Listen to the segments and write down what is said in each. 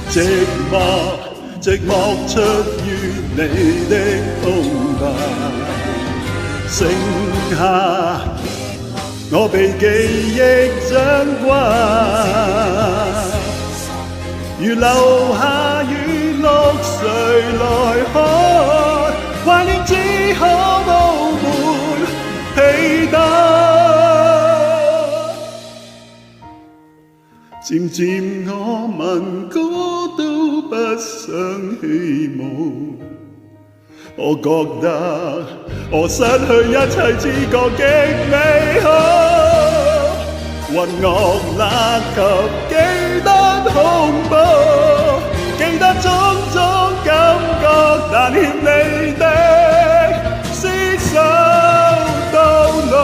寂寞出於你的空白，剩下我被記憶掌摑，如留下雨落誰來看？懷念只可佈滿被單。漸漸我聞歌都不想起舞，我覺得我失去一切知覺極美好，渾噩勒及幾多恐怖，記得種種感覺，但欠你的廝守到老。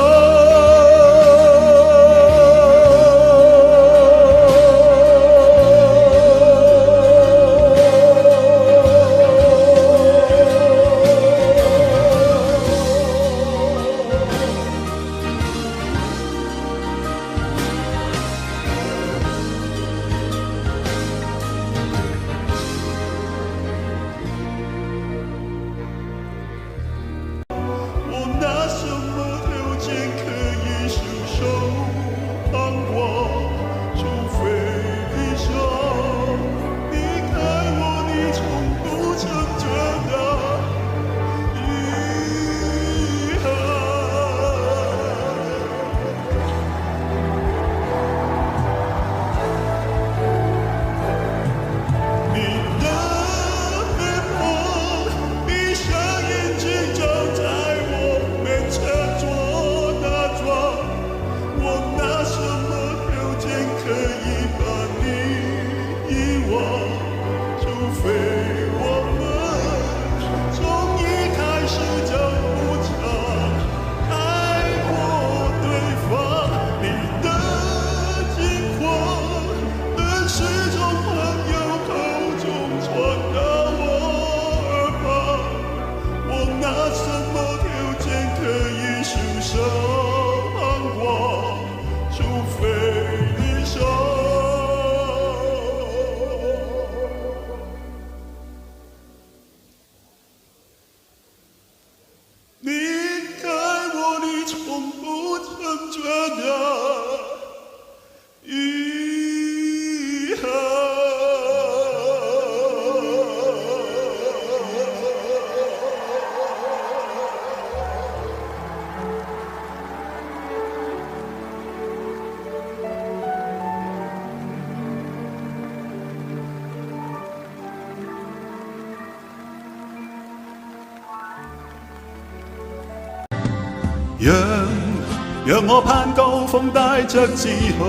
讓我攀高峰，帶着自豪，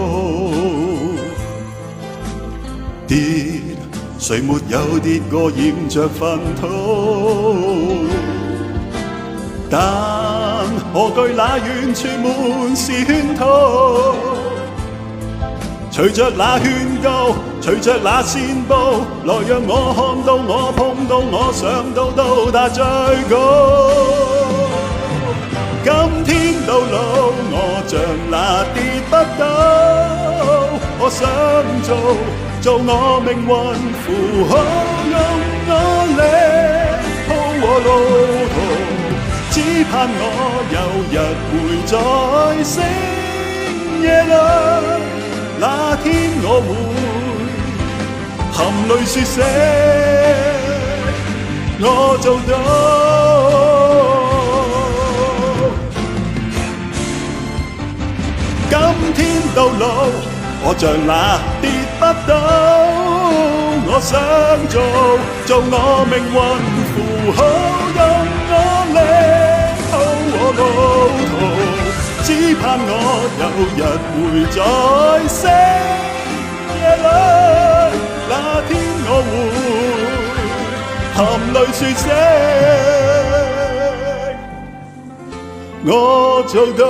跌，誰沒有跌過，染着糞土？但何懼那遠處滿是圈套？隨着那勸告，隨着那線報，來讓我看到，我碰到，我想到達最高。今天到老，我像那跌不倒，我想做我命運符號，用我力鋪和路途，只盼我有日會在星夜裏，那天我會含淚說聲我做到。今天到老，我像那跌不倒，我想做我命運符號，用我力鋪和路途，只盼我有日會在星夜裏，那天我會含淚說聲我做到。